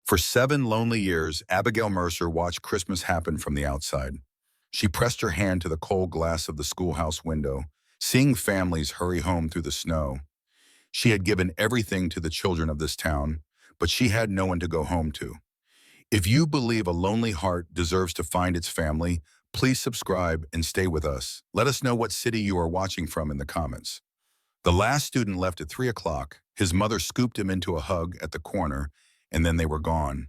For 7 lonely years, Abigail Mercer watched Christmas happen from the outside. She pressed her hand to the cold glass of the schoolhouse window, seeing families hurry home through the snow. She had given everything to the children of this town, but she had no one to go home to. If you believe a lonely heart deserves to find its family, please subscribe and stay with us. Let us know what city you are watching from in the comments. The last student left at 3 o'clock. His mother scooped him into a hug at the corner, and then they were gone.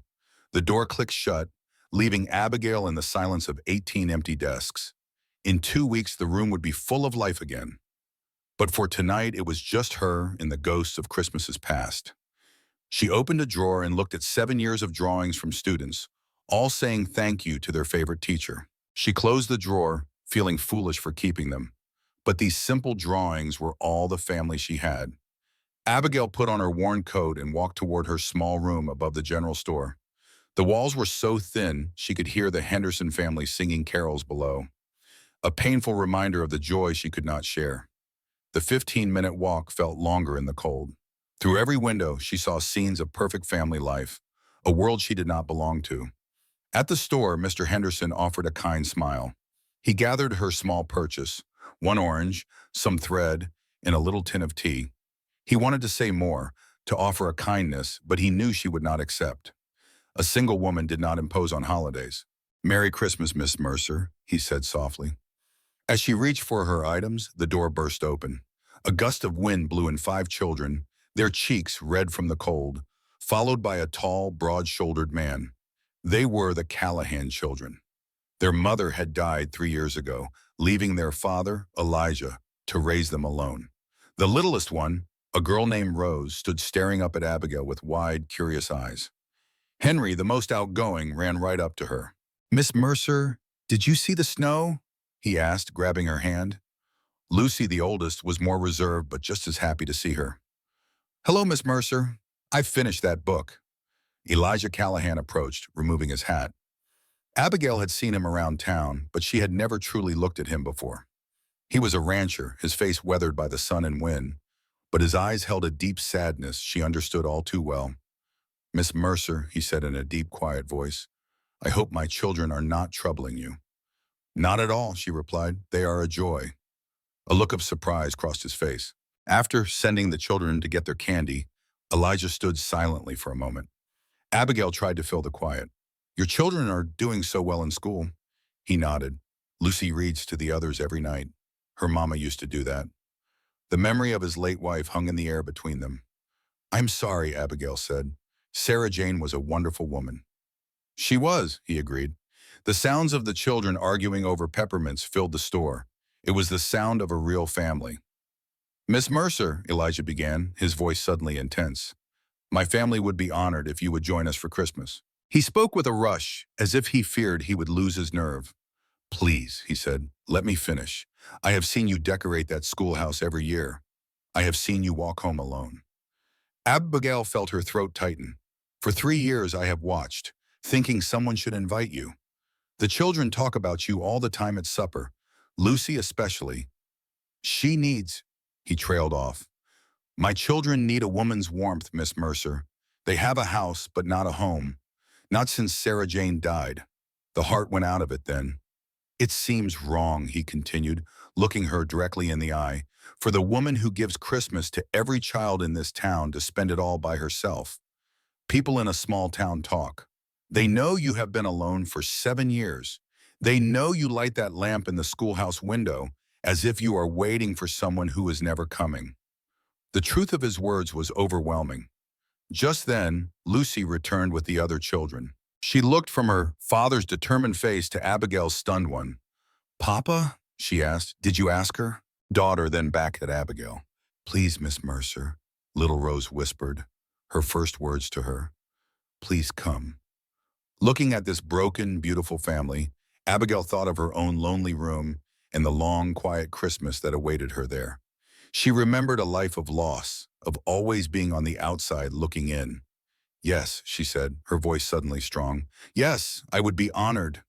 The door clicked shut, leaving Abigail in the silence of 18 empty desks. In 2 weeks, the room would be full of life again. But for tonight, it was just her and the ghosts of Christmases past. She opened a drawer and looked at 7 years of drawings from students, all saying thank you to their favorite teacher. She closed the drawer, feeling foolish for keeping them. But these simple drawings were all the family she had. Abigail put on her worn coat and walked toward her small room above the general store. The walls were so thin she could hear the Henderson family singing carols below, a painful reminder of the joy she could not share. The 15-minute walk felt longer in the cold. Through every window, she saw scenes of perfect family life, a world she did not belong to. At the store, Mr. Henderson offered a kind smile. He gathered her small purchase, 1 orange, some thread, and a little tin of tea. He wanted to say more, to offer a kindness, but he knew she would not accept. A single woman did not impose on holidays. "Merry Christmas, Miss Mercer," he said softly. As she reached for her items, the door burst open. A gust of wind blew in 5 children, their cheeks red from the cold, followed by a tall, broad-shouldered man. They were the Callahan children. Their mother had died 3 years ago, leaving their father, Elijah, to raise them alone. The littlest one, a girl named Rose, stood staring up at Abigail with wide, curious eyes. Henry, the most outgoing, ran right up to her. "Miss Mercer, did you see the snow?" he asked, grabbing her hand. Lucy, the oldest, was more reserved but just as happy to see her. "Hello, Miss Mercer. I've finished that book." Elijah Callahan approached, removing his hat. Abigail had seen him around town, but she had never truly looked at him before. He was a rancher, his face weathered by the sun and wind, but his eyes held a deep sadness she understood all too well. "Miss Mercer," he said in a deep, quiet voice, "I hope my children are not troubling you." "Not at all," she replied. "They are a joy." A look of surprise crossed his face. After sending the children to get their candy, Elijah stood silently for a moment. Abigail tried to fill the quiet. "Your children are doing so well in school." He nodded. "Lucy reads to the others every night. Her mama used to do that." The memory of his late wife hung in the air between them. "I'm sorry," Abigail said. "Sarah Jane was a wonderful woman." "She was," he agreed. The sounds of the children arguing over peppermints filled the store. It was the sound of a real family. "Miss Mercer," Elijah began, his voice suddenly intense, "my family would be honored if you would join us for Christmas." He spoke with a rush, as if he feared he would lose his nerve. "Please," he said, "let me finish. I have seen you decorate that schoolhouse every year. I have seen you walk home alone." Abigail felt her throat tighten. "For 3 years I have watched, thinking someone should invite you. The children talk about you all the time at supper, Lucy especially. She needs—" He trailed off. "My children need a woman's warmth, Miss Mercer. They have a house, but not a home. Not since Sarah Jane died." The heart went out of it then. "It seems wrong," he continued, looking her directly in the eye, "for the woman who gives Christmas to every child in this town to spend it all by herself. People in a small town talk. They know you have been alone for 7 years. They know you light that lamp in the schoolhouse window as if you are waiting for someone who is never coming." The truth of his words was overwhelming. Just then, Lucy returned with the other children. She looked from her father's determined face to Abigail's stunned one. "Papa?" she asked. "Did you ask her?" Daughter then back at Abigail. "Please, Miss Mercer," little Rose whispered, her first words to her. "Please come." Looking at this broken, beautiful family, Abigail thought of her own lonely room and the long, quiet Christmas that awaited her there. She remembered a life of loss, of always being on the outside looking in. "Yes," she said, her voice suddenly strong. "Yes, I would be honored."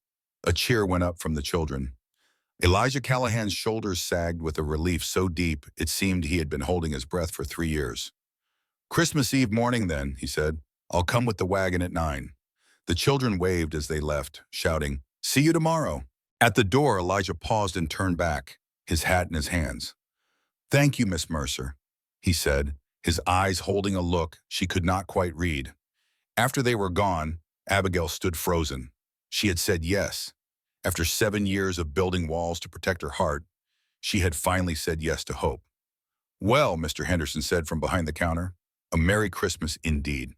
A cheer went up from the children. Elijah Callahan's shoulders sagged with a relief so deep it seemed he had been holding his breath for 3 years. "Christmas Eve morning then," he said. I'll come with the wagon at 9. The children waved as they left, shouting, "See you tomorrow." At the door, Elijah paused and turned back, his hat in his hands. "Thank you, Miss Mercer," he said, his eyes holding a look she could not quite read. After they were gone, Abigail stood frozen. She had said yes. After 7 years of building walls to protect her heart, she had finally said yes to hope. "Well," Mr. Henderson said from behind the counter, "a Merry Christmas indeed."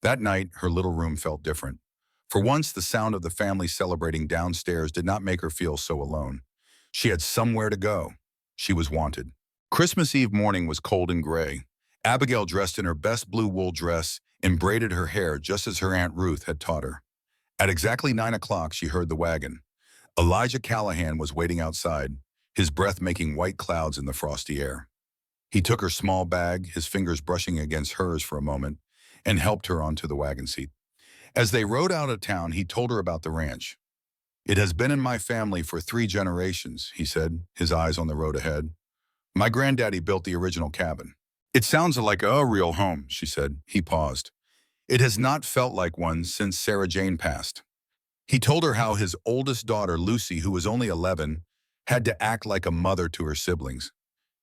That night, her little room felt different. For once, the sound of the family celebrating downstairs did not make her feel so alone. She had somewhere to go. She was wanted. Christmas Eve morning was cold and gray. Abigail, dressed in her best blue wool dress, and braided her hair just as her Aunt Ruth had taught her. At exactly 9 o'clock, she heard the wagon. Elijah Callahan was waiting outside, his breath making white clouds in the frosty air. He took her small bag, his fingers brushing against hers for a moment, and helped her onto the wagon seat. As they rode out of town, he told her about the ranch. "It has been in my family for 3 generations," he said, his eyes on the road ahead. "My granddaddy built the original cabin." "It sounds like a real home," she said. He paused. "It has not felt like one since Sarah Jane passed." He told her how his oldest daughter, Lucy, who was only 11, had to act like a mother to her siblings.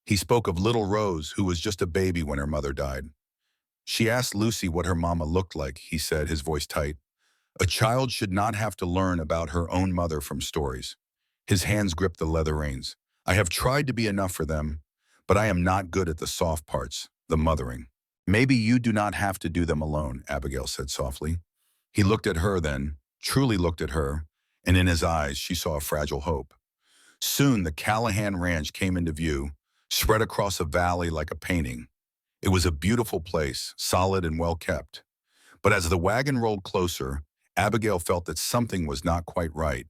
He spoke of little Rose, who was just a baby when her mother died. She asked Lucy what her mama looked like, he said, his voice tight. A child should not have to learn about her own mother from stories. His hands gripped the leather reins. "I have tried to be enough for them, but I am not good at the soft parts, the mothering." "Maybe you do not have to do them alone," Abigail said softly. He looked at her then, truly looked at her, and in his eyes she saw a fragile hope. Soon the Callahan Ranch came into view, spread across a valley like a painting. It was a beautiful place, solid and well kept. But as the wagon rolled closer, Abigail felt that something was not quite right.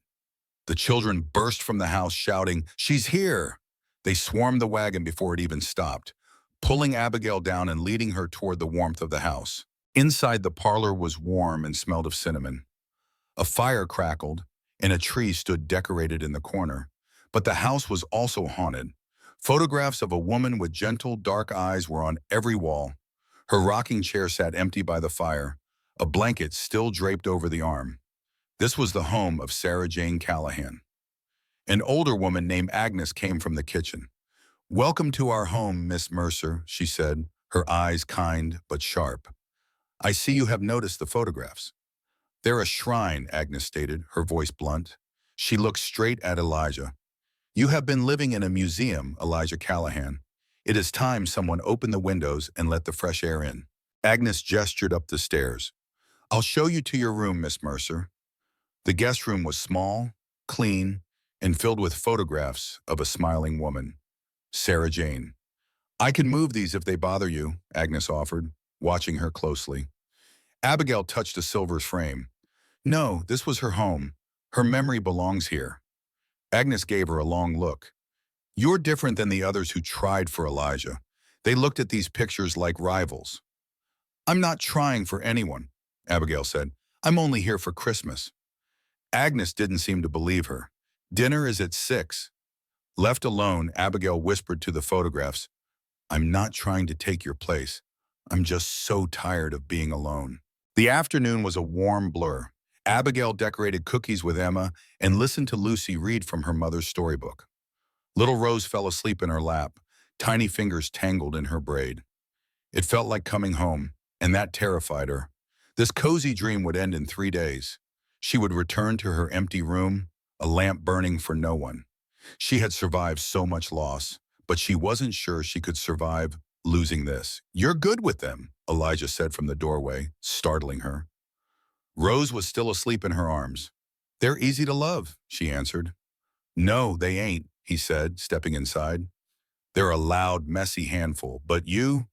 The children burst from the house shouting, "She's here!" They swarmed the wagon before it even stopped, pulling Abigail down and leading her toward the warmth of the house. Inside, the parlor was warm and smelled of cinnamon. A fire crackled, and a tree stood decorated in the corner. But the house was also haunted. Photographs of a woman with gentle, dark eyes were on every wall. Her rocking chair sat empty by the fire, a blanket still draped over the arm. This was the home of Sarah Jane Callahan. An older woman named Agnes came from the kitchen. "Welcome to our home, Miss Mercer," she said, her eyes kind but sharp. "I see you have noticed the photographs." "They're a shrine," Agnes stated, her voice blunt. She looked straight at Elijah. "You have been living in a museum, Elijah Callahan. It is time someone opened the windows and let the fresh air in." Agnes gestured up the stairs. "I'll show you to your room, Miss Mercer." The guest room was small, clean, and filled with photographs of a smiling woman, Sarah Jane. "I can move these if they bother you," Agnes offered, watching her closely. Abigail touched a silver frame. "No, this was her home. Her memory belongs here." Agnes gave her a long look. "You're different than the others who tried for Elijah. They looked at these pictures like rivals." "I'm not trying for anyone," Abigail said. "I'm only here for Christmas." Agnes didn't seem to believe her. "Dinner is at 6. Left alone, Abigail whispered to the photographs, "I'm not trying to take your place. I'm just so tired of being alone." The afternoon was a warm blur. Abigail decorated cookies with Emma and listened to Lucy read from her mother's storybook. Little Rose fell asleep in her lap, tiny fingers tangled in her braid. It felt like coming home, and that terrified her. This cozy dream would end in 3 days. She would return to her empty room, a lamp burning for no one. She had survived so much loss, but she wasn't sure she could survive losing this. "You're good with them," Elijah said from the doorway, startling her. Rose was still asleep in her arms. "They're easy to love," she answered. "No, they ain't," he said, stepping inside. "They're a loud, messy handful, but you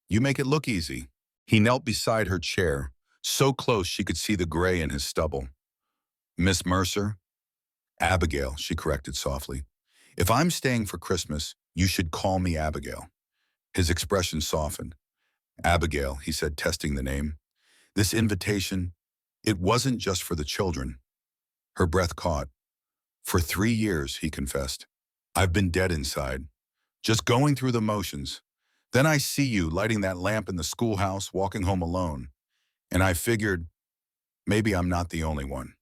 make it look easy." He knelt beside her chair, so close she could see the gray in his stubble. "Miss Mercer?" "Abigail," she corrected softly. "If I'm staying for Christmas, you should call me Abigail." His expression softened. "Abigail," he said, testing the name. "This invitation, it wasn't just for the children." Her breath caught. "For 3 years," he confessed, "I've been dead inside, just going through the motions. Then I see you lighting that lamp in the schoolhouse, walking home alone. And I figured, maybe I'm not the only one.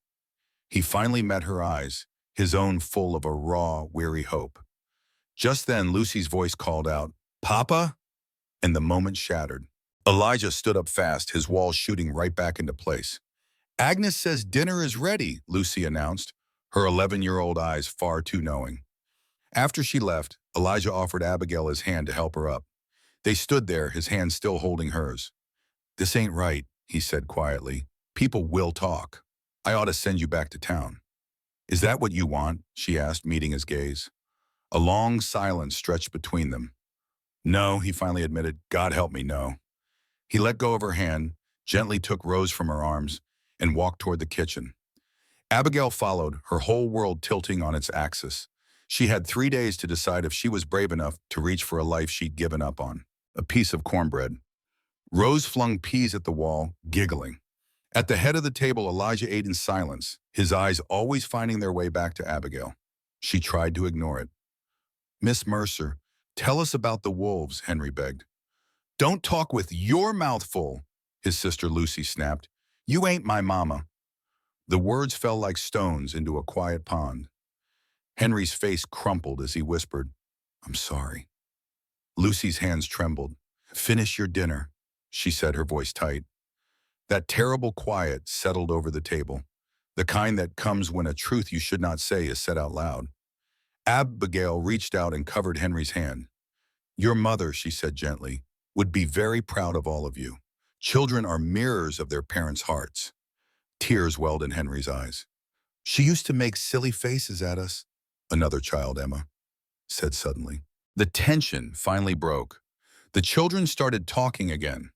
He finally met her eyes, his own full of a raw, weary hope. Just then, Lucy's voice called out, "Papa?" And the moment shattered. Elijah stood up fast, his walls shooting right back into place. "Agnes says dinner is ready," Lucy announced, her 11-year-old eyes far too knowing. After she left, Elijah offered Abigail his hand to help her up. They stood there, his hand still holding hers. "This ain't right," he said quietly. "People will talk. I ought to send you back to town." "Is that what you want?" she asked, meeting his gaze. A long silence stretched between them. "No," he finally admitted. "God help me, no." He let go of her hand, gently took Rose from her arms, and walked toward the kitchen. Abigail followed, her whole world tilting on its axis. She had 3 days to decide if she was brave enough to reach for a life she'd given up on, a piece of cornbread. Rose flung peas at the wall, giggling. At the head of the table, Elijah ate in silence, his eyes always finding their way back to Abigail. She tried to ignore it. "Miss Mercer, tell us about the wolves," Henry begged. "Don't talk with your mouth full," his sister Lucy snapped. "You ain't my mama." The words fell like stones into a quiet pond. Henry's face crumpled as he whispered, "I'm sorry." Lucy's hands trembled. "Finish your dinner," she said, her voice tight. That terrible quiet settled over the table, the kind that comes when a truth you should not say is said out loud. Abigail reached out and covered Henry's hand. "Your mother," she said gently, "would be very proud of all of you. Children are mirrors of their parents' hearts." Tears welled in Henry's eyes. "She used to make silly faces at us," another child, Emma, said suddenly. The tension finally broke. The children started talking again,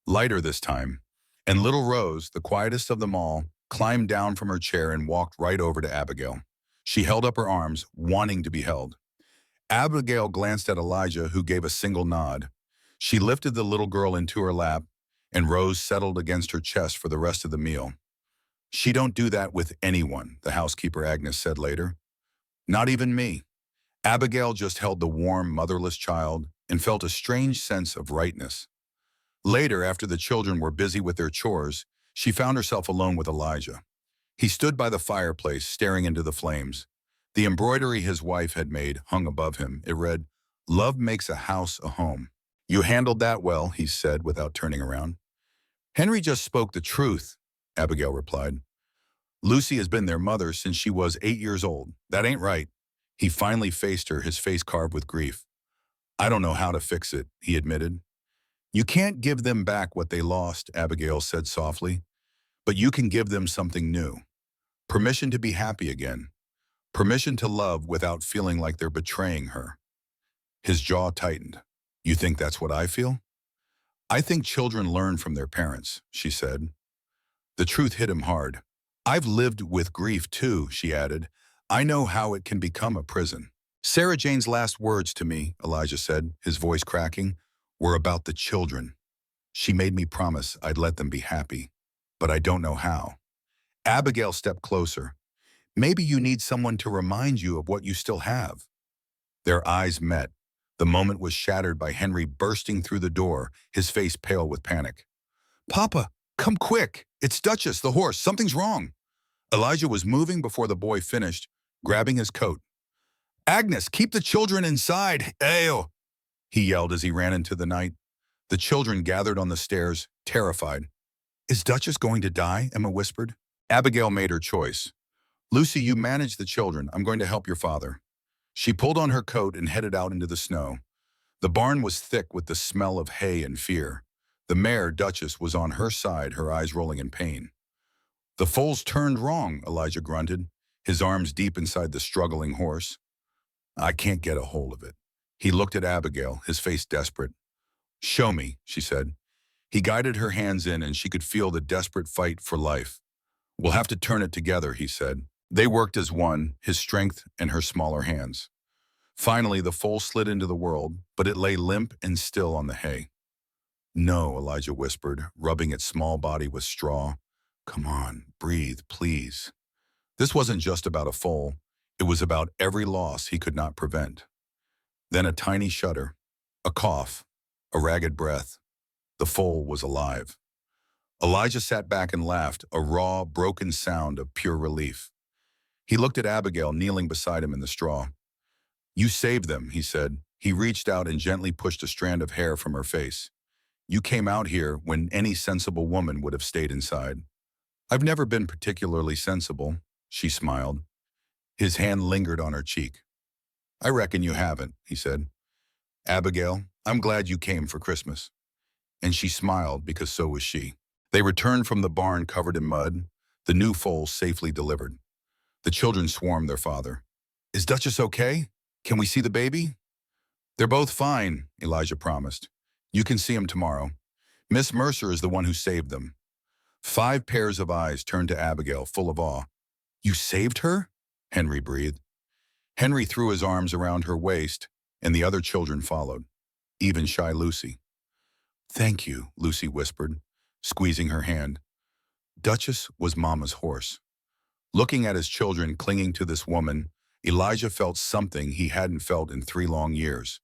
lighter this time, and little Rose, the quietest of them all, climbed down from her chair and walked right over to Abigail. She held up her arms, wanting to be held. Abigail glanced at Elijah, who gave a single nod. She lifted the little girl into her lap, and Rose settled against her chest for the rest of the meal. "She don't do that with anyone," the housekeeper Agnes said later. "Not even me." Abigail just held the warm, motherless child and felt a strange sense of rightness. Later, after the children were busy with their chores, she found herself alone with Elijah. He stood by the fireplace, staring into the flames. The embroidery his wife had made hung above him. It read, "Love makes a house a home." "You handled that well," he said without turning around. "Henry just spoke the truth," Abigail replied. "Lucy has been their mother since she was 8 years old. That ain't right." He finally faced her, his face carved with grief. "I don't know how to fix it," he admitted. "You can't give them back what they lost," Abigail said softly, "but you can give them something new. Permission to be happy again. Permission to love without feeling like they're betraying her." His jaw tightened. "You think that's what I feel?" "I think children learn from their parents," she said. The truth hit him hard. "I've lived with grief too," she added. "I know how it can become a prison." "Sarah Jane's last words to me," Elijah said, his voice cracking, "were about the children. She made me promise I'd let them be happy, but I don't know how." Abigail stepped closer. "Maybe you need someone to remind you of what you still have." Their eyes met. The moment was shattered by Henry bursting through the door, his face pale with panic. "Papa, come quick! It's Duchess, the horse. Something's wrong." Elijah was moving before the boy finished, grabbing his coat. "Agnes, keep the children inside! Ayo!" he yelled as he ran into the night. The children gathered on the stairs, terrified. "Is Duchess going to die?" Emma whispered. Abigail made her choice. "Lucy, you manage the children. I'm going to help your father." She pulled on her coat and headed out into the snow. The barn was thick with the smell of hay and fear. The mare, Duchess, was on her side, her eyes rolling in pain. "The foal's turned wrong," Elijah grunted, his arms deep inside the struggling horse. "I can't get a hold of it." He looked at Abigail, his face desperate. "Show me," she said. He guided her hands in, and she could feel the desperate fight for life. "We'll have to turn it together," he said. They worked as one, his strength and her smaller hands. Finally, the foal slid into the world, but it lay limp and still on the hay. "No," Elijah whispered, rubbing its small body with straw. "Come on, breathe, please." This wasn't just about a foal. It was about every loss he could not prevent. Then a tiny shudder, a cough, a ragged breath. The foal was alive. Elijah sat back and laughed, a raw, broken sound of pure relief. He looked at Abigail kneeling beside him in the straw. "You saved them," he said. He reached out and gently pushed a strand of hair from her face. "You came out here when any sensible woman would have stayed inside." "I've never been particularly sensible," she smiled. His hand lingered on her cheek. "I reckon you haven't," he said. "Abigail, I'm glad you came for Christmas." And she smiled because so was she. They returned from the barn covered in mud, the new foal safely delivered. The children swarmed their father. "Is Duchess okay? Can we see the baby?" "They're both fine," Elijah promised. "You can see them tomorrow. Miss Mercer is the one who saved them." 5 pairs of eyes turned to Abigail, full of awe. "You saved her?" Henry breathed. Henry threw his arms around her waist, and the other children followed, even shy Lucy. "Thank you," Lucy whispered, squeezing her hand. Duchess was Mama's horse. Looking at his children clinging to this woman, Elijah felt something he hadn't felt in 3 long years.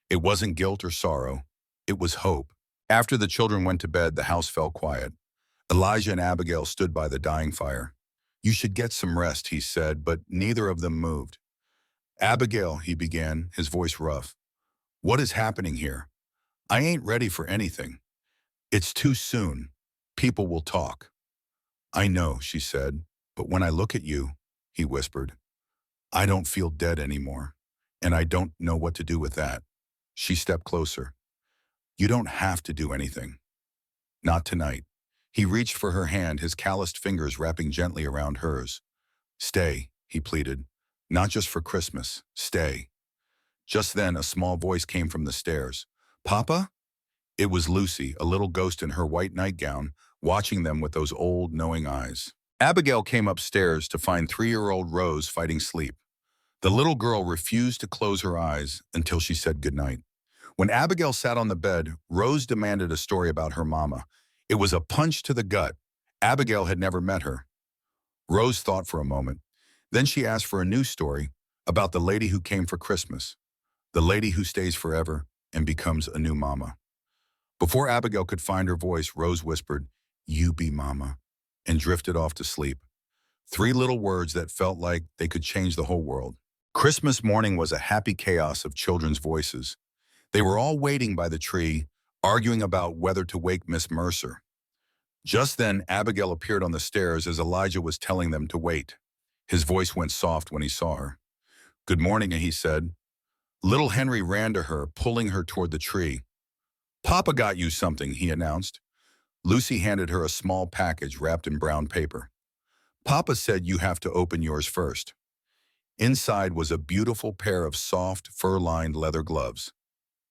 It wasn't guilt or sorrow. It was hope. After the children went to bed, the house fell quiet. Elijah and Abigail stood by the dying fire. "You should get some rest," he said, but neither of them moved. "Abigail," he began, his voice rough. "What is happening here? I ain't ready for anything. It's too soon. People will talk." "I know," she said, "but when I look at you," he whispered, "I don't feel dead anymore, and I don't know what to do with that." She stepped closer. "You don't have to do anything. Not tonight." He reached for her hand, his calloused fingers wrapping gently around hers. "Stay," he pleaded. "Not just for Christmas. Stay." Just then, a small voice came from the stairs. "Papa?" It was Lucy, a little ghost in her white nightgown, watching them with those old, knowing eyes. Abigail came upstairs to find 3-year-old Rose fighting sleep. The little girl refused to close her eyes until she said goodnight. When Abigail sat on the bed, Rose demanded a story about her mama. It was a punch to the gut. Abigail had never met her. Rose thought for a moment. Then she asked for a new story about the lady who came for Christmas, the lady who stays forever and becomes a new mama. Before Abigail could find her voice, Rose whispered, "You be mama," and drifted off to sleep. 3 little words that felt like they could change the whole world. Christmas morning was a happy chaos of children's voices. They were all waiting by the tree, arguing about whether to wake Miss Mercer. Just then, Abigail appeared on the stairs as Elijah was telling them to wait. His voice went soft when he saw her. "Good morning," he said. Little Henry ran to her, pulling her toward the tree. "Papa got you something," he announced. Lucy handed her a small package wrapped in brown paper. "Papa said you have to open yours first." Inside was a beautiful pair of soft, fur-lined leather gloves.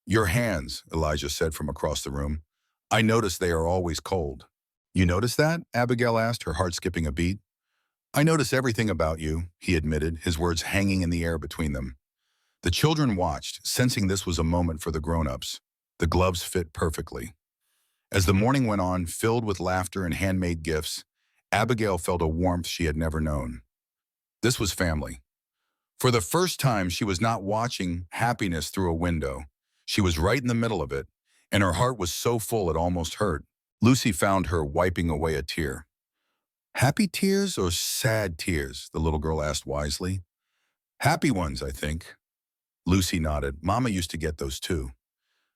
"Your hands," Elijah said from across the room. "I notice they are always cold." "You notice that?" Abigail asked, her heart skipping a beat. "I notice everything about you," he admitted, his words hanging in the air between them. The children watched, sensing this was a moment for the grown-ups. The gloves fit perfectly. As the morning went on, filled with laughter and handmade gifts, Abigail felt a warmth she had never known. This was family. For the first time, she was not watching happiness through a window. She was right in the middle of it, and her heart was so full it almost hurt. Lucy found her wiping away a tear. "Happy tears or sad tears?" the little girl asked wisely. "Happy ones, I think." Lucy nodded. "Mama used to get those too."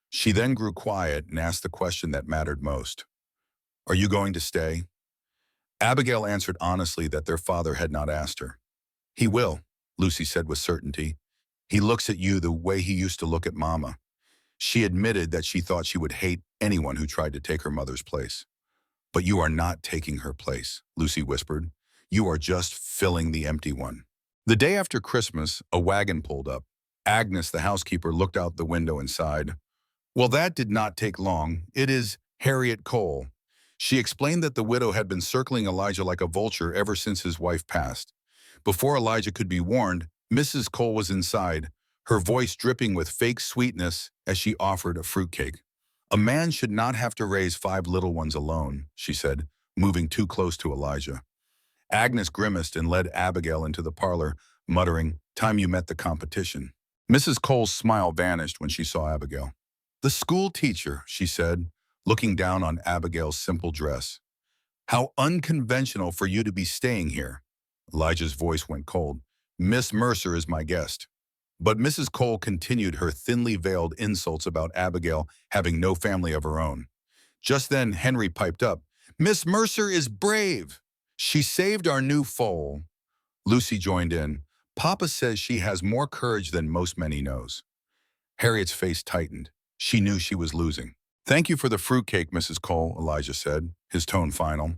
She then grew quiet and asked the question that mattered most. "Are you going to stay?" Abigail answered honestly that their father had not asked her. "He will," Lucy said with certainty. "He looks at you the way he used to look at Mama." She admitted that she thought she would hate anyone who tried to take her mother's place. "But you are not taking her place," Lucy whispered. "You are just filling the empty one." The day after Christmas, a wagon pulled up. Agnes, the housekeeper, looked out the window and sighed. "Well, that did not take long. It is Harriet Cole." She explained that the widow had been circling Elijah like a vulture ever since his wife passed. Before Elijah could be warned, Mrs. Cole was inside, her voice dripping with fake sweetness as she offered a fruitcake. "A man should not have to raise 5 little ones alone," she said, moving too close to Elijah. Agnes grimaced and led Abigail into the parlor, muttering, "Time you met the competition." Mrs. Cole's smile vanished when she saw Abigail. "The school teacher," she said, looking down on Abigail's simple dress. How unconventional for you to be staying here. Elijah's voice went cold. Miss Mercer is my guest. But Mrs. Cole continued her thinly veiled insults about Abigail having no family of her own. Just then, Henry piped up. Miss Mercer is brave. She saved our new foal. Lucy joined in. Papa says she has more courage than most men he knows. Harriet's face tightened. She knew she was losing. Thank you for the fruitcake, Mrs. Cole, Elijah said, his tone final.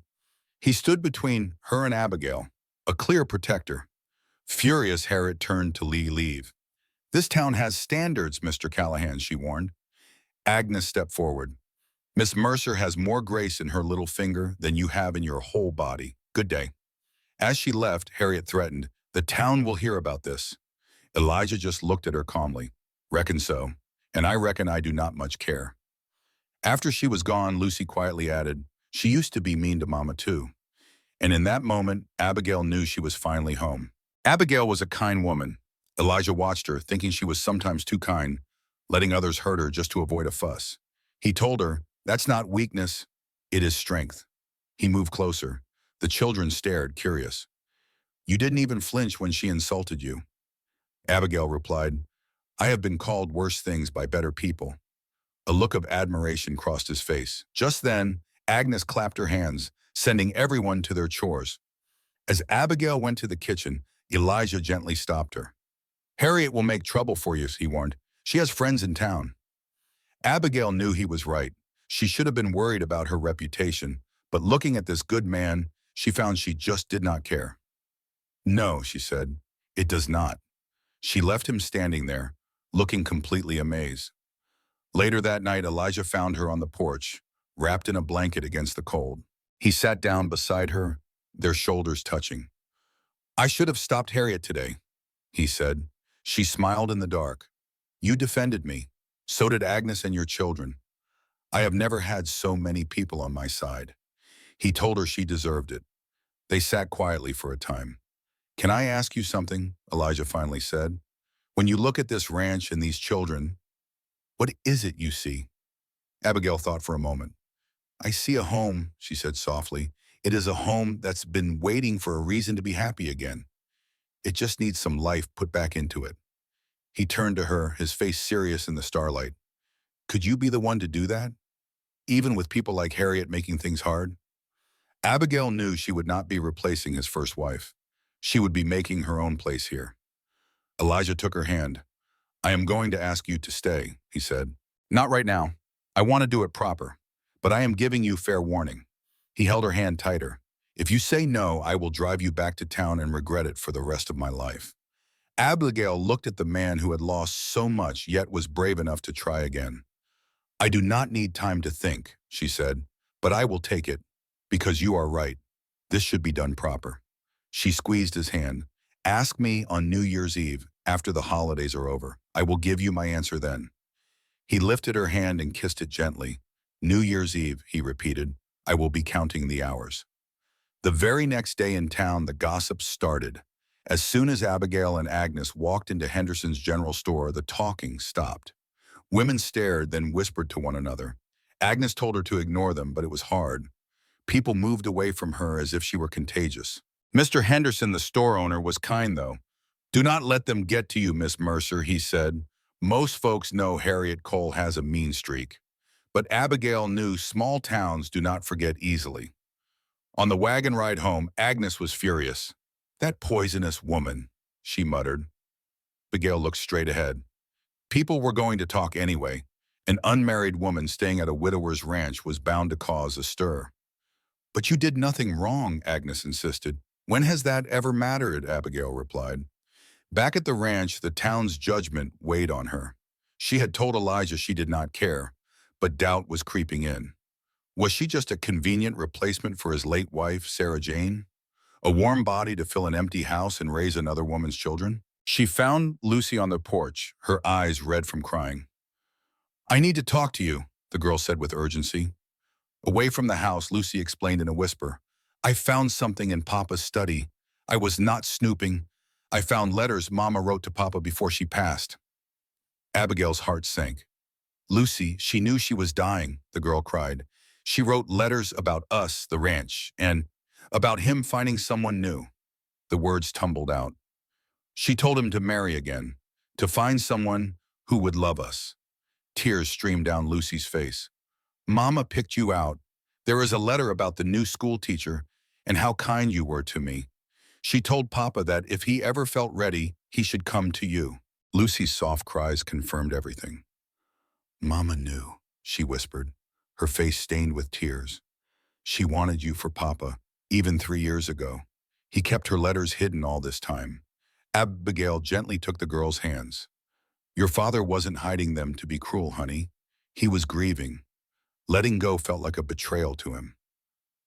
He stood between her and Abigail, a clear protector. Furious, Harriet turned to leave. This town has standards, Mr. Callahan, she warned. Agnes stepped forward. Miss Mercer has more grace in her little finger than you have in your whole body. Good day. As she left, Harriet threatened, the town will hear about this. Elijah just looked at her calmly. Reckon so, and I reckon I do not much care. After she was gone, Lucy quietly added, she used to be mean to Mama too. And in that moment, Abigail knew she was finally home. Abigail was a kind woman. Elijah watched her, thinking she was sometimes too kind, letting others hurt her just to avoid a fuss. He told her, that's not weakness, it is strength. He moved closer. The children stared, curious. You didn't even flinch when she insulted you. Abigail replied, I have been called worse things by better people. A look of admiration crossed his face. Just then, Agnes clapped her hands, sending everyone to their chores. As Abigail went to the kitchen, Elijah gently stopped her. Harriet will make trouble for you, he warned. She has friends in town. Abigail knew he was right. She should have been worried about her reputation, but looking at this good man, she found she just did not care. No, she said, it does not. She left him standing there, looking completely amazed. Later that night, Elijah found her on the porch, wrapped in a blanket against the cold. He sat down beside her, their shoulders touching. I should have stopped Harriet today, he said. She smiled in the dark. You defended me. So did Agnes and your children. I have never had so many people on my side. He told her she deserved it. They sat quietly for a time. Can I ask you something? Elijah finally said. When you look at this ranch and these children, what is it you see? Abigail thought for a moment. I see a home, she said softly. It is a home that's been waiting for a reason to be happy again. It just needs some life put back into it. He turned to her, his face serious in the starlight. Could you be the one to do that? Even with people like Harriet making things hard? Abigail knew she would not be replacing his first wife. She would be making her own place here. Elijah took her hand. I am going to ask you to stay, he said. Not right now. I want to do it proper. But I am giving you fair warning. He held her hand tighter. If you say no, I will drive you back to town and regret it for the rest of my life. Abigail looked at the man who had lost so much yet was brave enough to try again. I do not need time to think, she said, but I will take it, because you are right. This should be done proper. She squeezed his hand. Ask me on New Year's Eve, after the holidays are over. I will give you my answer then. He lifted her hand and kissed it gently. New Year's Eve, he repeated. I will be counting the hours. The very next day in town, the gossip started. As soon as Abigail and Agnes walked into Henderson's general store, the talking stopped. Women stared, then whispered to one another. Agnes told her to ignore them, but it was hard. People moved away from her as if she were contagious. Mr. Henderson, the store owner, was kind, though. Do not let them get to you, Miss Mercer, he said. Most folks know Harriet Cole has a mean streak. But Abigail knew small towns do not forget easily. On the wagon ride home, Agnes was furious. That poisonous woman, she muttered. Abigail looked straight ahead. People were going to talk anyway. An unmarried woman staying at a widower's ranch was bound to cause a stir. But you did nothing wrong, Agnes insisted. When has that ever mattered? Abigail replied. Back at the ranch, the town's judgment weighed on her. She had told Elijah she did not care, but doubt was creeping in. Was she just a convenient replacement for his late wife, Sarah Jane? A warm body to fill an empty house and raise another woman's children? She found Lucy on the porch, her eyes red from crying. I need to talk to you, the girl said with urgency. Away from the house, Lucy explained in a whisper. I found something in Papa's study. I was not snooping. I found letters Mama wrote to Papa before she passed. Abigail's heart sank. Lucy, she knew she was dying, the girl cried. She wrote letters about us, the ranch, and about him finding someone new. The words tumbled out. She told him to marry again, to find someone who would love us. Tears streamed down Lucy's face. Mama picked you out. There is a letter about the new school teacher and how kind you were to me. She told Papa that if he ever felt ready, he should come to you. Lucy's soft cries confirmed everything. Mama knew, she whispered, her face stained with tears. She wanted you for Papa, even 3 years ago. He kept her letters hidden all this time. Abigail gently took the girl's hands. Your father wasn't hiding them to be cruel, honey. He was grieving. Letting go felt like a betrayal to him.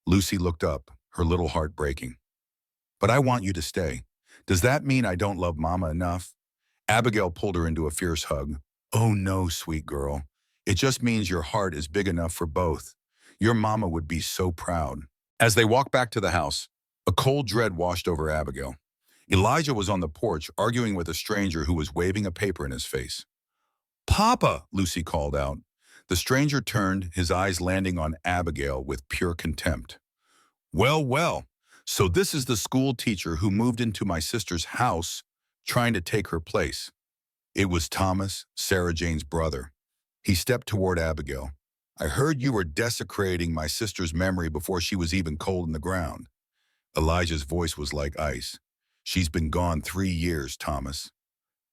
Lucy looked up, her little heart breaking. But I want you to stay. Does that mean I don't love Mama enough? Abigail pulled her into a fierce hug. Oh no, sweet girl. It just means your heart is big enough for both. Your mama would be so proud. As they walked back to the house, a cold dread washed over Abigail. Elijah was on the porch arguing with a stranger who was waving a paper in his face. Papa, Lucy called out. The stranger turned, his eyes landing on Abigail with pure contempt. Well, well, so this is the school teacher who moved into my sister's house, trying to take her place. It was Thomas, Sarah Jane's brother. He stepped toward Abigail. I heard you were desecrating my sister's memory before she was even cold in the ground. Elijah's voice was like ice. She's been gone 3 years, Thomas.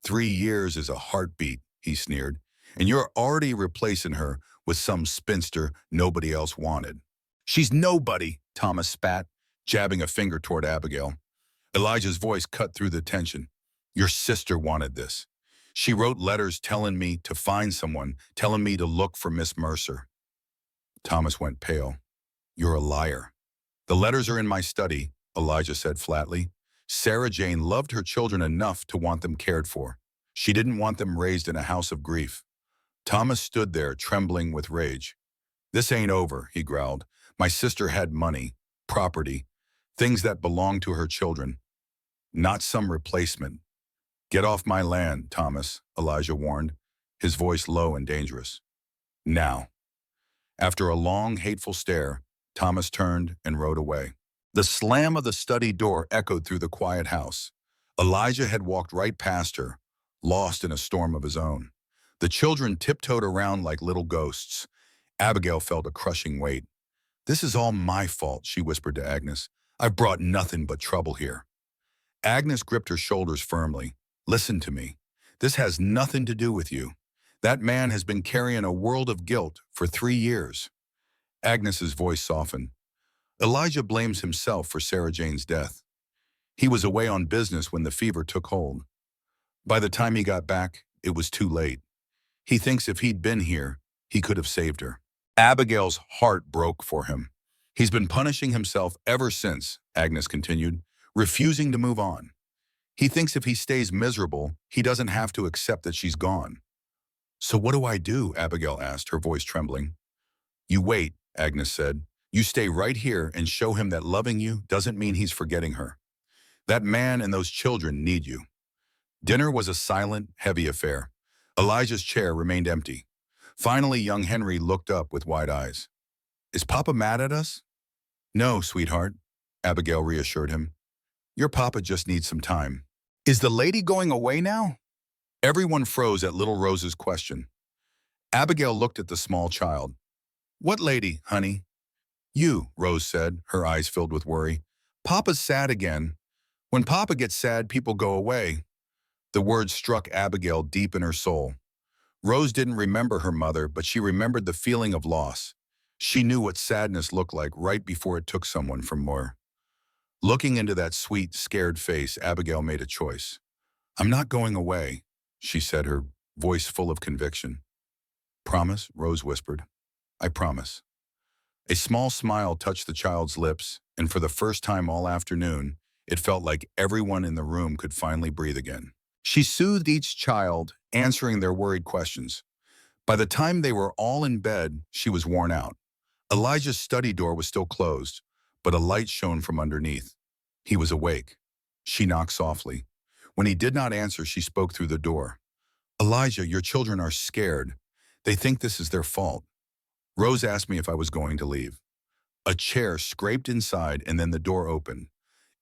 3 years is a heartbeat, he sneered, and you're already replacing her with some spinster nobody else wanted. She's nobody, Thomas spat, jabbing a finger toward Abigail. Elijah's voice cut through the tension. Your sister wanted this. She wrote letters telling me to find someone, telling me to look for Miss Mercer. Thomas went pale. You're a liar. The letters are in my study, Elijah said flatly. Sarah Jane loved her children enough to want them cared for. She didn't want them raised in a house of grief. Thomas stood there, trembling with rage. This ain't over, he growled. My sister had money, property, things that belonged to her children. Not some replacement. Get off my land, Thomas, Elijah warned, his voice low and dangerous. Now. After a long, hateful stare, Thomas turned and rode away. The slam of the study door echoed through the quiet house. Elijah had walked right past her, lost in a storm of his own. The children tiptoed around like little ghosts. Abigail felt a crushing weight. This is all my fault, she whispered to Agnes. I've brought nothing but trouble here. Agnes gripped her shoulders firmly. Listen to me. This has nothing to do with you. That man has been carrying a world of guilt for 3 years. Agnes's voice softened. Elijah blames himself for Sarah Jane's death. He was away on business when the fever took hold. By the time he got back, it was too late. He thinks if he'd been here, he could have saved her. Abigail's heart broke for him. He's been punishing himself ever since, Agnes continued, refusing to move on. He thinks if he stays miserable, he doesn't have to accept that she's gone. So what do I do? Abigail asked, her voice trembling. You wait, Agnes said. You stay right here and show him that loving you doesn't mean he's forgetting her. That man and those children need you. Dinner was a silent, heavy affair. Elijah's chair remained empty. Finally, young Henry looked up with wide eyes. Is Papa mad at us? No, sweetheart, Abigail reassured him. Your Papa just needs some time. Is the lady going away now? Everyone froze at little Rose's question. Abigail looked at the small child. What lady, honey? You, Rose said, her eyes filled with worry. Papa's sad again. When Papa gets sad, people go away. The words struck Abigail deep in her soul. Rose didn't remember her mother, but she remembered the feeling of loss. She knew what sadness looked like right before it took someone from her. Looking into that sweet, scared face, Abigail made a choice. I'm not going away, she said, her voice full of conviction. Promise, Rose whispered. I promise. A small smile touched the child's lips, and for the first time all afternoon, it felt like everyone in the room could finally breathe again. She soothed each child, answering their worried questions. By the time they were all in bed, she was worn out. Elijah's study door was still closed, but a light shone from underneath. He was awake. She knocked softly. When he did not answer, she spoke through the door. Elijah, your children are scared. They think this is their fault. Rose asked me if I was going to leave. A chair scraped inside and then the door opened.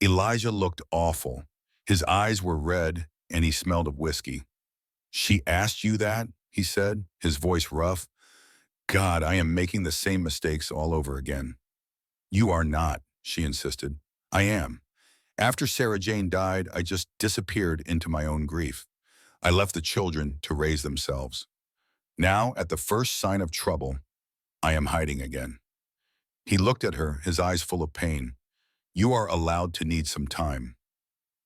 Elijah looked awful. His eyes were red and he smelled of whiskey. She asked you that? He said, his voice rough. God, I am making the same mistakes all over again. You are not, she insisted. I am. After Sarah Jane died, I just disappeared into my own grief. I left the children to raise themselves. Now, at the first sign of trouble, I am hiding again. He looked at her, his eyes full of pain. You are allowed to need some time.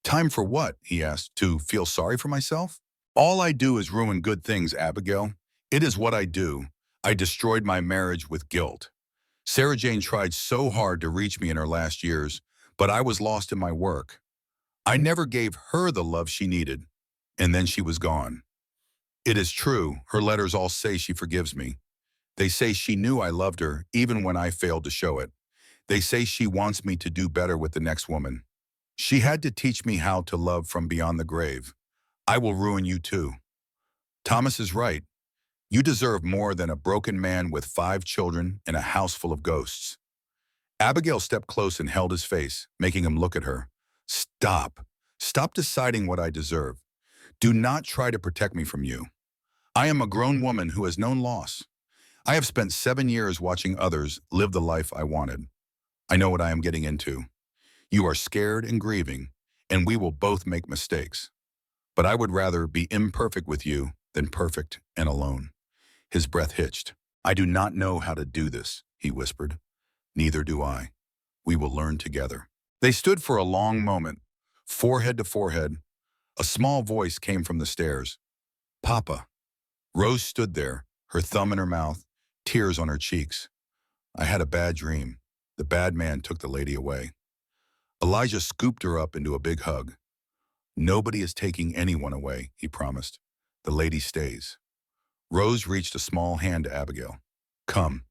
Time for what? He asked. To feel sorry for myself? All I do is ruin good things, Abigail. It is what I do. I destroyed my marriage with guilt. Sarah Jane tried so hard to reach me in her last years, but I was lost in my work. I never gave her the love she needed, and then she was gone. It is true, her letters all say she forgives me. They say she knew I loved her, even when I failed to show it. They say she wants me to do better with the next woman. She had to teach me how to love from beyond the grave. I will ruin you too. Thomas is right. You deserve more than a broken man with 5 children and a house full of ghosts. Abigail stepped close and held his face, making him look at her. Stop. Stop deciding what I deserve. Do not try to protect me from you. I am a grown woman who has known loss. I have spent 7 years watching others live the life I wanted. I know what I am getting into. You are scared and grieving, and we will both make mistakes. But I would rather be imperfect with you than perfect and alone. His breath hitched. I do not know how to do this, he whispered. Neither do I. We will learn together. They stood for a long moment, forehead to forehead. A small voice came from the stairs. Papa. Rose stood there, her thumb in her mouth, tears on her cheeks. I had a bad dream. The bad man took the lady away. Elijah scooped her up into a big hug. Nobody is taking anyone away, he promised. The lady stays. Rose reached a small hand to Abigail. Come.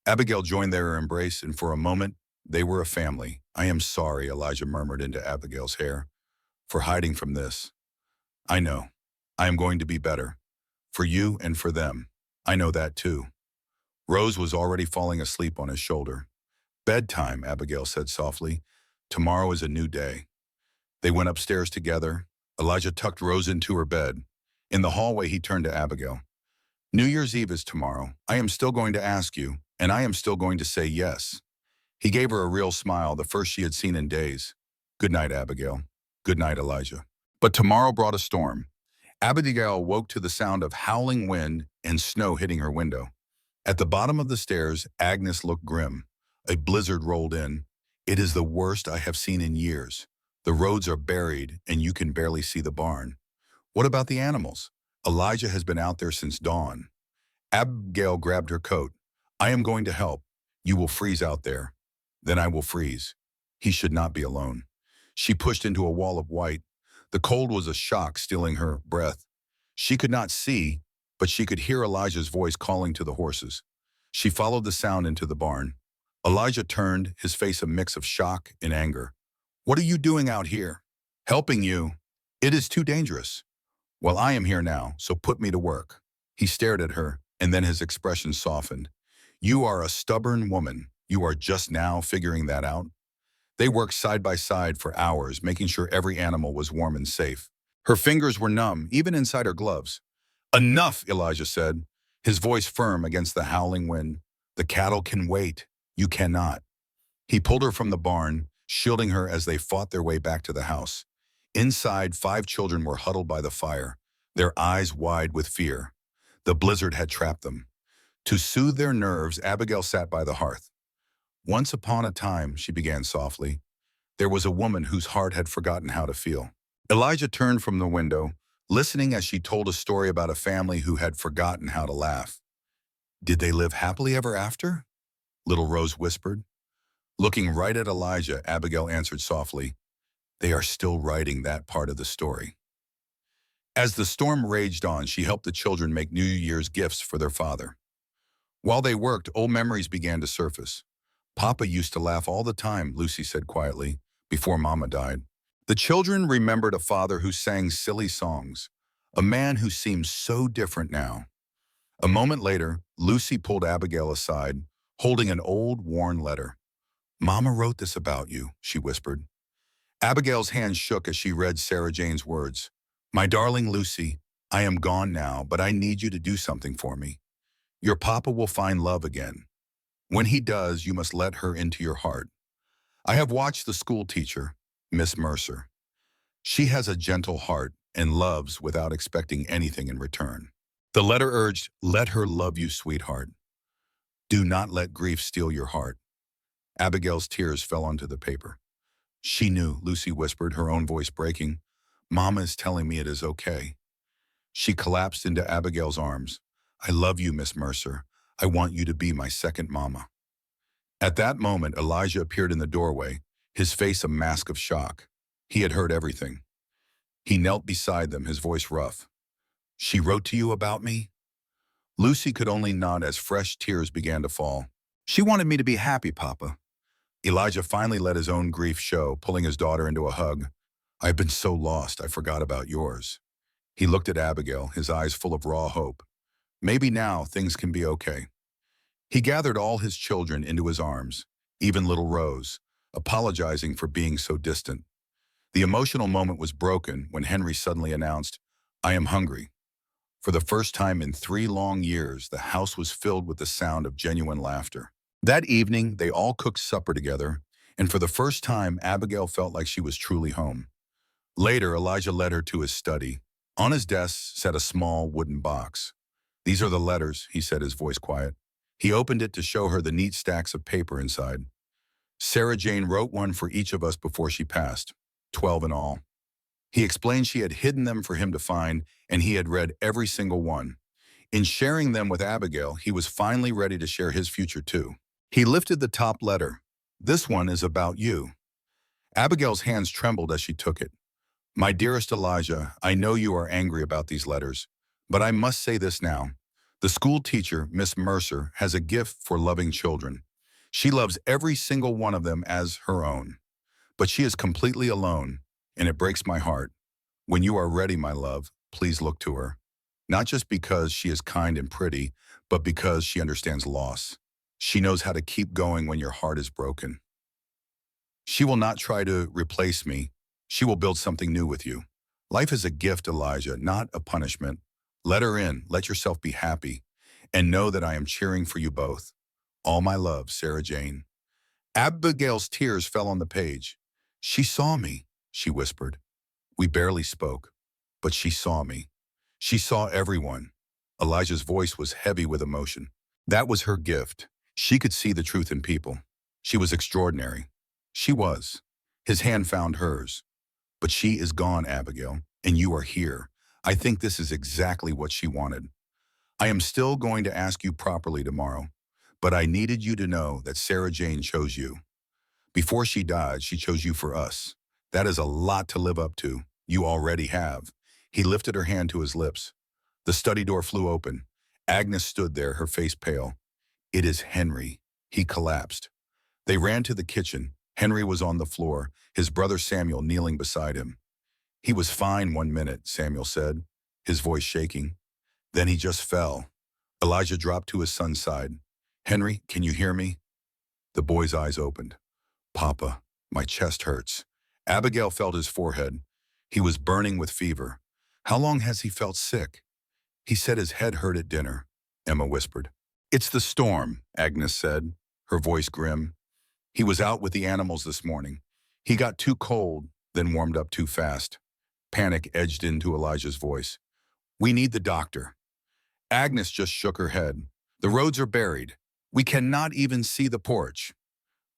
Abigail joined their embrace, and for a moment, they were a family. I am sorry, Elijah murmured into Abigail's hair, for hiding from this. I know. I am going to be better. For you and for them. I know that too. Rose was already falling asleep on his shoulder. Bedtime, Abigail said softly. Tomorrow is a new day. They went upstairs together. Elijah tucked Rose into her bed. In the hallway, he turned to Abigail. New Year's Eve is tomorrow. I am still going to ask you, and I am still going to say yes. He gave her a real smile, the first she had seen in days. Good night, Abigail. Good night, Elijah. But tomorrow brought a storm. Abigail woke to the sound of howling wind and snow hitting her window. At the bottom of the stairs, Agnes looked grim. A blizzard rolled in. It is the worst I have seen in years. The roads are buried, and you can barely see the barn. What about the animals? Elijah has been out there since dawn. Abigail grabbed her coat. I am going to help. You will freeze out there. Then I will freeze. He should not be alone. She pushed into a wall of white. The cold was a shock, stealing her breath. She could not see, but she could hear Elijah's voice calling to the horses. She followed the sound into the barn. Elijah turned, his face a mix of shock and anger. What are you doing out here? Helping you. It is too dangerous. Well, I am here now, so put me to work. He stared at her, and then his expression softened. You are a stubborn woman. You are just now figuring that out. They worked side by side for hours, making sure every animal was warm and safe. Her fingers were numb, even inside her gloves. Enough, Elijah said, his voice firm against the howling wind. The cattle can wait. You cannot. He pulled her from the barn, shielding her as they fought their way back to the house. Inside, 5 children were huddled by the fire, their eyes wide with fear. The blizzard had trapped them. To soothe their nerves, Abigail sat by the hearth. Once upon a time, she began softly, there was a woman whose heart had forgotten how to feel. Elijah turned from the window, listening as she told a story about a family who had forgotten how to laugh. Did they live happily ever after? Little Rose whispered. Looking right at Elijah, Abigail answered softly, they are still writing that part of the story. As the storm raged on, she helped the children make New Year's gifts for their father. While they worked, old memories began to surface. Papa used to laugh all the time, Lucy said quietly, before Mama died. The children remembered a father who sang silly songs, a man who seemed so different now. A moment later, Lucy pulled Abigail aside, holding an old, worn letter. "Mama wrote this about you," she whispered. Abigail's hand shook as she read Sarah Jane's words. "My darling Lucy, I am gone now, but I need you to do something for me. Your papa will find love again. When he does, you must let her into your heart. I have watched the school teacher, Miss Mercer. She has a gentle heart and loves without expecting anything in return." The letter urged, "Let her love you, sweetheart. Do not let grief steal your heart." Abigail's tears fell onto the paper. "She knew," Lucy whispered, her own voice breaking. "Mama is telling me it is okay." She collapsed into Abigail's arms. "I love you, Miss Mercer. I want you to be my second mama." At that moment, Elijah appeared in the doorway, his face a mask of shock. He had heard everything. He knelt beside them, his voice rough. "She wrote to you about me?" Lucy could only nod as fresh tears began to fall. "She wanted me to be happy, Papa." Elijah finally let his own grief show, pulling his daughter into a hug. "I've been so lost, I forgot about yours." He looked at Abigail, his eyes full of raw hope. Maybe now things can be okay. He gathered all his children into his arms, even little Rose, apologizing for being so distant. The emotional moment was broken when Henry suddenly announced, "I am hungry." For the first time in 3 long years, the house was filled with the sound of genuine laughter. That evening, they all cooked supper together, and for the first time, Abigail felt like she was truly home. Later, Elijah led her to his study. On his desk sat a small wooden box. "These are the letters," he said, his voice quiet. He opened it to show her the neat stacks of paper inside. "Sarah Jane wrote one for each of us before she passed, 12 in all." He explained she had hidden them for him to find, and he had read every single one. In sharing them with Abigail, he was finally ready to share his future too. He lifted the top letter. "This one is about you." Abigail's hands trembled as she took it. "My dearest Elijah, I know you are angry about these letters, but I must say this now. The school teacher, Miss Mercer, has a gift for loving children. She loves every single one of them as her own. But she is completely alone, and it breaks my heart. When you are ready, my love, please look to her. Not just because she is kind and pretty, but because she understands loss. She knows how to keep going when your heart is broken. She will not try to replace me. She will build something new with you. Life is a gift, Elijah, not a punishment. Let her in, let yourself be happy, and know that I am cheering for you both. All my love, Sarah Jane." Abigail's tears fell on the page. "She saw me," she whispered. "We barely spoke, but she saw me. She saw everyone." Elijah's voice was heavy with emotion. That was her gift. She could see the truth in people. She was extraordinary. She was. His hand found hers. "But she is gone, Abigail, and you are here. I think this is exactly what she wanted. I am still going to ask you properly tomorrow, but I needed you to know that Sarah Jane chose you. Before she died, she chose you for us. That is a lot to live up to. You already have." He lifted her hand to his lips. The study door flew open. Agnes stood there, her face pale. "It is Henry." He collapsed. They ran to the kitchen. Henry was on the floor, his brother Samuel kneeling beside him. "He was fine 1 minute," Samuel said, his voice shaking. "Then he just fell." Elijah dropped to his son's side. "Henry, can you hear me?" The boy's eyes opened. "Papa, my chest hurts." Abigail felt his forehead. He was burning with fever. "How long has he felt sick?" "He said his head hurt at dinner," Emma whispered. "It's the storm," Agnes said, her voice grim. "He was out with the animals this morning. He got too cold, then warmed up too fast." Panic edged into Elijah's voice. "We need the doctor." Agnes just shook her head. "The roads are buried. We cannot even see the porch."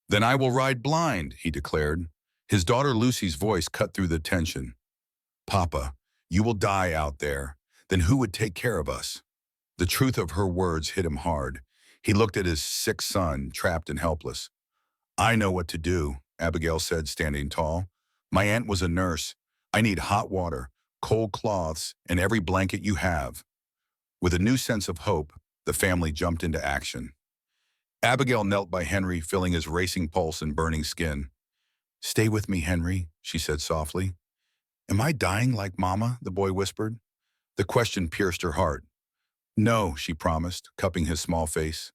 "Then I will ride blind," he declared. His daughter Lucy's voice cut through the tension. "Papa, you will die out there. Then who would take care of us?" The truth of her words hit him hard. He looked at his sick son, trapped and helpless. "I know what to do," Abigail said, standing tall. "My aunt was a nurse. I need hot water, cold cloths, and every blanket you have." With a new sense of hope, the family jumped into action. Abigail knelt by Henry, feeling his racing pulse and burning skin. "Stay with me, Henry," she said softly. "Am I dying like Mama?" the boy whispered. The question pierced her heart. No, she promised, cupping his small face.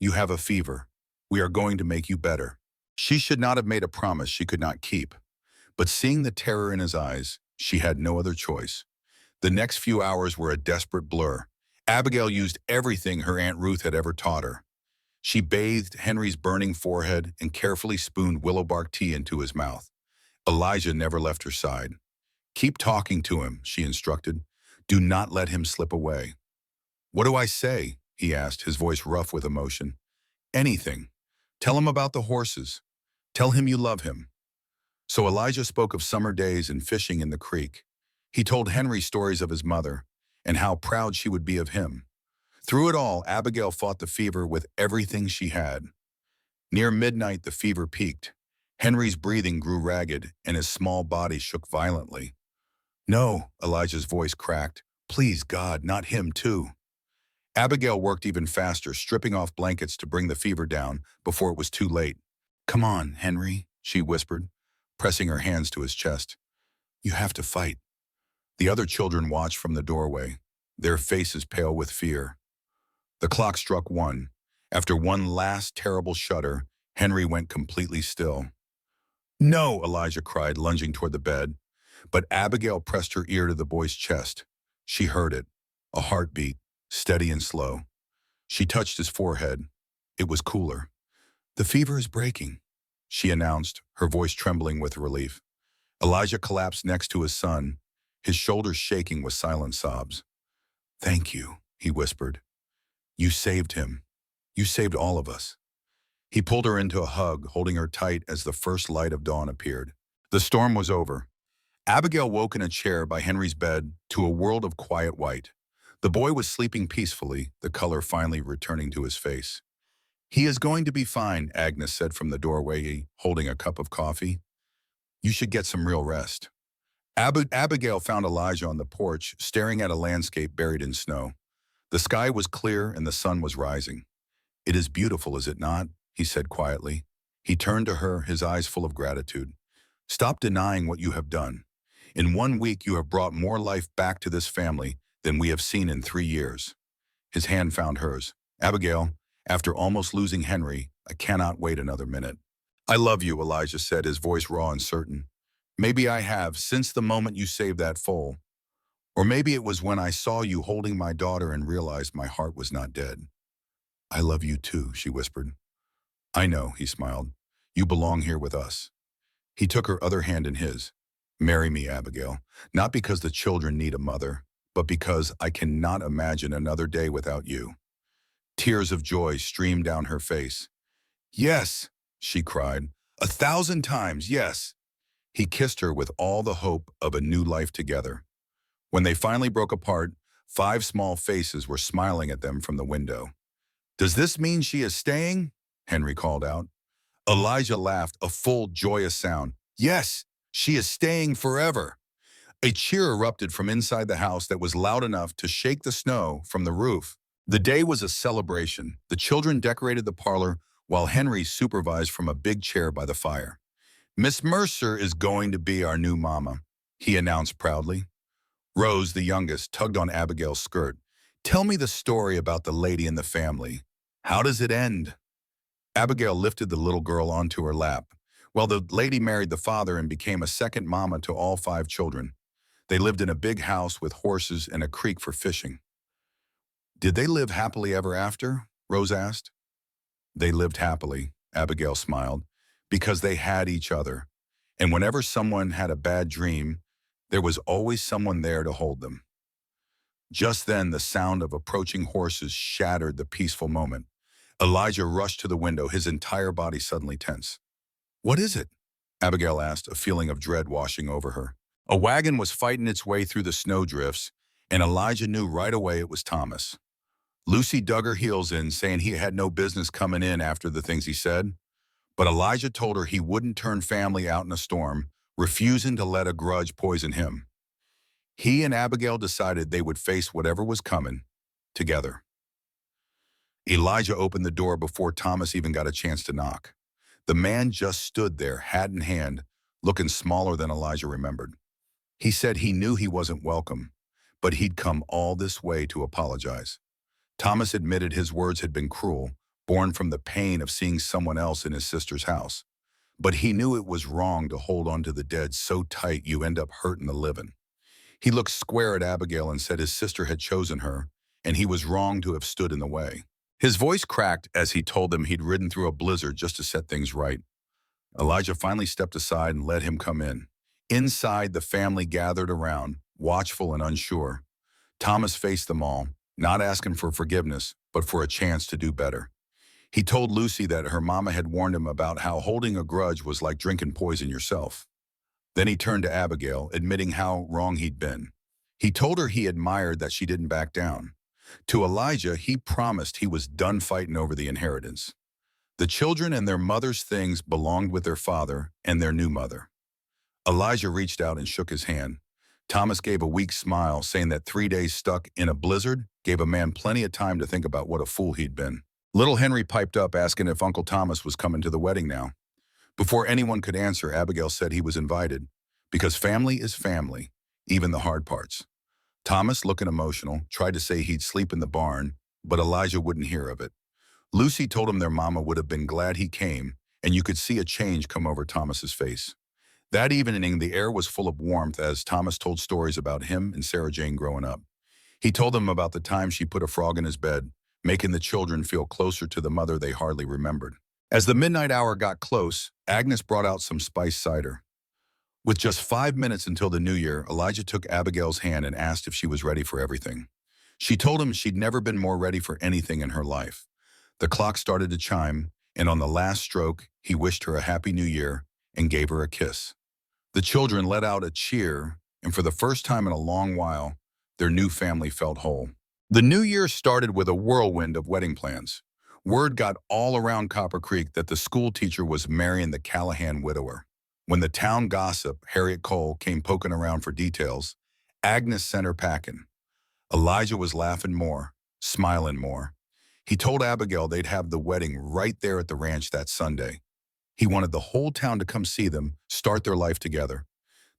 You have a fever. We are going to make you better. She should not have made a promise she could not keep, but seeing the terror in his eyes, she had no other choice. The next few hours were a desperate blur. Abigail used everything her Aunt Ruth had ever taught her. She bathed Henry's burning forehead and carefully spooned willow bark tea into his mouth. Elijah never left her side. Keep talking to him, she instructed. Do not let him slip away. What do I say? He asked, his voice rough with emotion. Anything. Tell him about the horses. Tell him you love him. So Elijah spoke of summer days and fishing in the creek. He told Henry stories of his mother and how proud she would be of him. Through it all, Abigail fought the fever with everything she had. Near midnight, the fever peaked. Henry's breathing grew ragged and his small body shook violently. No, Elijah's voice cracked. Please, God, not him too. Abigail worked even faster, stripping off blankets to bring the fever down before it was too late. Come on, Henry, she whispered, pressing her hands to his chest. You have to fight. The other children watched from the doorway, their faces pale with fear. The clock struck 1. After one last terrible shudder, Henry went completely still. No, Elijah cried, lunging toward the bed. But Abigail pressed her ear to the boy's chest. She heard it, a heartbeat, steady and slow. She touched his forehead. It was cooler. The fever is breaking, she announced, her voice trembling with relief. Elijah collapsed next to his son, his shoulders shaking with silent sobs. Thank you, he whispered. You saved him. You saved all of us. He pulled her into a hug, holding her tight as the first light of dawn appeared. The storm was over. Abigail woke in a chair by Henry's bed to a world of quiet white. The boy was sleeping peacefully, the color finally returning to his face. He is going to be fine, Agnes said from the doorway, holding a cup of coffee. You should get some real rest. Abigail found Elijah on the porch, staring at a landscape buried in snow. The sky was clear and the sun was rising. It is beautiful, is it not? He said quietly. He turned to her, his eyes full of gratitude. Stop denying what you have done. In 1 week, you have brought more life back to this family than we have seen in 3 years. His hand found hers. Abigail, after almost losing Henry, I cannot wait another minute. I love you, Elijah said, his voice raw and certain. Maybe I have, since the moment you saved that foal. Or maybe it was when I saw you holding my daughter and realized my heart was not dead. I love you too, she whispered. I know, he smiled. You belong here with us. He took her other hand in his. Marry me, Abigail, not because the children need a mother, but because I cannot imagine another day without you. Tears of joy streamed down her face. Yes, she cried. 1,000 times, yes. He kissed her with all the hope of a new life together. When they finally broke apart, 5 small faces were smiling at them from the window. Does this mean she is staying? Henry called out. Elijah laughed, a full, joyous sound. Yes, she is staying forever. A cheer erupted from inside the house that was loud enough to shake the snow from the roof. The day was a celebration. The children decorated the parlor while Henry supervised from a big chair by the fire. Miss Mercer is going to be our new mama, he announced proudly. Rose, the youngest, tugged on Abigail's skirt. Tell me the story about the lady in the family. How does it end? Abigail lifted the little girl onto her lap. Well, the lady married the father and became a second mama to all 5 children. They lived in a big house with horses and a creek for fishing. Did they live happily ever after? Rose asked. They lived happily, Abigail smiled, because they had each other. And whenever someone had a bad dream, there was always someone there to hold them. Just then, the sound of approaching horses shattered the peaceful moment. Elijah rushed to the window, his entire body suddenly tense. What is it? Abigail asked, a feeling of dread washing over her. A wagon was fighting its way through the snowdrifts, and Elijah knew right away it was Thomas. Lucy dug her heels in, saying he had no business coming in after the things he said. But Elijah told her he wouldn't turn family out in a storm, refusing to let a grudge poison him. He and Abigail decided they would face whatever was coming, together. Elijah opened the door before Thomas even got a chance to knock. The man just stood there, hat in hand, looking smaller than Elijah remembered. He said he knew he wasn't welcome, but he'd come all this way to apologize. Thomas admitted his words had been cruel, born from the pain of seeing someone else in his sister's house. But he knew it was wrong to hold on to the dead so tight you end up hurting the living. He looked square at Abigail and said his sister had chosen her, and he was wrong to have stood in the way. His voice cracked as he told them he'd ridden through a blizzard just to set things right. Elijah finally stepped aside and let him come in. Inside, the family gathered around, watchful and unsure. Thomas faced them all, not asking for forgiveness, but for a chance to do better. He told Lucy that her mama had warned him about how holding a grudge was like drinking poison yourself. Then he turned to Abigail, admitting how wrong he'd been. He told her he admired that she didn't back down. To Elijah, he promised he was done fighting over the inheritance. The children and their mother's things belonged with their father and their new mother. Elijah reached out and shook his hand. Thomas gave a weak smile, saying that 3 days stuck in a blizzard gave a man plenty of time to think about what a fool he'd been. Little Henry piped up, asking if Uncle Thomas was coming to the wedding now. Before anyone could answer, Abigail said he was invited, because family is family, even the hard parts. Thomas, looking emotional, tried to say he'd sleep in the barn, but Elijah wouldn't hear of it. Lucy told him their mama would have been glad he came, and you could see a change come over Thomas's face. That evening, the air was full of warmth as Thomas told stories about him and Sarah Jane growing up. He told them about the time she put a frog in his bed, making the children feel closer to the mother they hardly remembered. As the midnight hour got close, Agnes brought out some spiced cider. With just 5 minutes until the new year, Elijah took Abigail's hand and asked if she was ready for everything. She told him she'd never been more ready for anything in her life. The clock started to chime, and on the last stroke, he wished her a happy new year and gave her a kiss. The children let out a cheer, and for the first time in a long while, their new family felt whole. The new year started with a whirlwind of wedding plans. Word got all around Copper Creek that the school teacher was marrying the Callahan widower. When the town gossip, Harriet Cole, came poking around for details, Agnes sent her packing. Elijah was laughing more, smiling more. He told Abigail they'd have the wedding right there at the ranch that Sunday. He wanted the whole town to come see them, start their life together.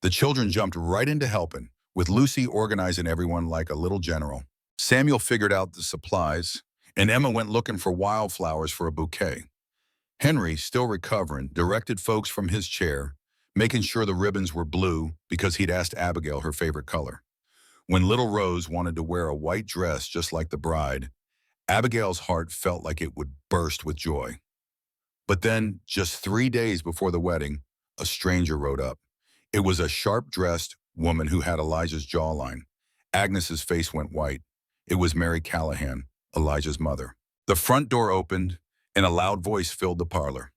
The children jumped right into helping, with Lucy organizing everyone like a little general. Samuel figured out the supplies, and Emma went looking for wildflowers for a bouquet. Henry, still recovering, directed folks from his chair, making sure the ribbons were blue because he'd asked Abigail her favorite color. When little Rose wanted to wear a white dress just like the bride, Abigail's heart felt like it would burst with joy. But then, just 3 days before the wedding, a stranger rode up. It was a sharp-dressed woman who had Elijah's jawline. Agnes's face went white. It was Mary Callahan, Elijah's mother. The front door opened, and a loud voice filled the parlor.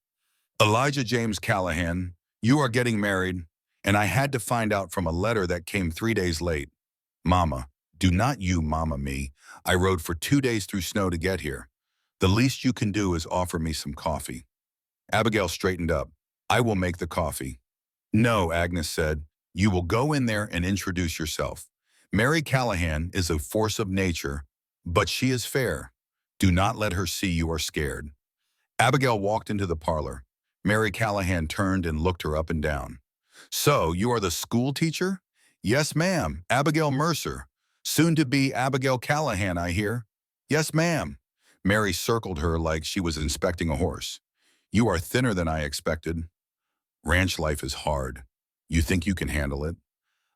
"Elijah James Callahan, you are getting married, and I had to find out from a letter that came 3 days late. Mama, do not you mama me. I rode for 2 days through snow to get here. The least you can do is offer me some coffee." Abigail straightened up. "I will make the coffee." "No," Agnes said. "You will go in there and introduce yourself. Mary Callahan is a force of nature, but she is fair. Do not let her see you are scared." Abigail walked into the parlor. Mary Callahan turned and looked her up and down. "So, you are the school teacher?" "Yes, ma'am. Abigail Mercer. Soon to be Abigail Callahan, I hear." "Yes, ma'am." Mary circled her like she was inspecting a horse. "You are thinner than I expected." "Ranch life is hard. You think you can handle it?"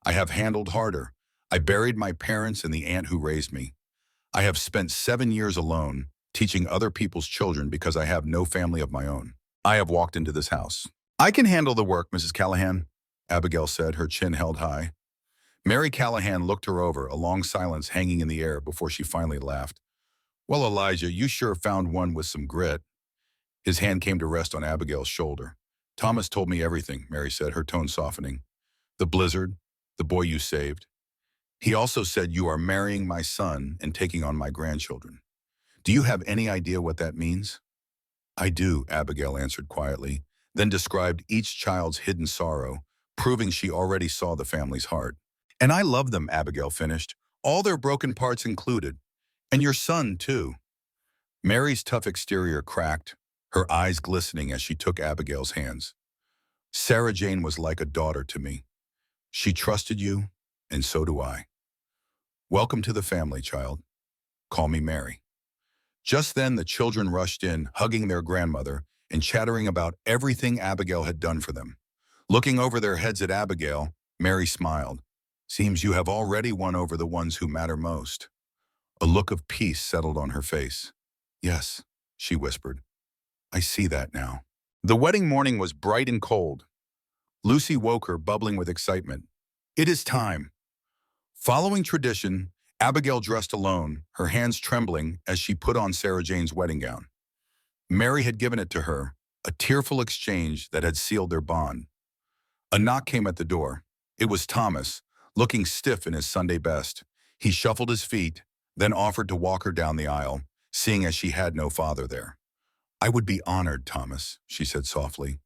"I have handled harder. I buried my parents and the aunt who raised me. I have spent 7 years alone, teaching other people's children because I have no family of my own. I have walked into this house." "I can handle the work, Mrs. Callahan," Abigail said, her chin held high. Mary Callahan looked her over, a long silence hanging in the air before she finally laughed. "Well, Elijah, you sure found one with some grit." His hand came to rest on Abigail's shoulder. "Thomas told me everything," Mary said, her tone softening. "The blizzard, the boy you saved. He also said you are marrying my son and taking on my grandchildren. Do you have any idea what that means?" "I do," Abigail answered quietly, then described each child's hidden sorrow, proving she already saw the family's heart. "And I love them," Abigail finished, "all their broken parts included. And your son, too." Mary's tough exterior cracked, her eyes glistening as she took Abigail's hands. "Sarah Jane was like a daughter to me. She trusted you, and so do I." Welcome to the family, child. Call me Mary." Just then, the children rushed in, hugging their grandmother and chattering about everything Abigail had done for them. Looking over their heads at Abigail, Mary smiled. "Seems you have already won over the ones who matter most." A look of peace settled on her face. "Yes," she whispered. "I see that now." The wedding morning was bright and cold. Lucy woke her, bubbling with excitement. "It is time." Following tradition, Abigail dressed alone, her hands trembling as she put on Sarah Jane's wedding gown. Mary had given it to her, a tearful exchange that had sealed their bond. A knock came at the door. It was Thomas, looking stiff in his Sunday best. He shuffled his feet, then offered to walk her down the aisle, seeing as she had no father there. "I would be honored, Thomas," she said softly.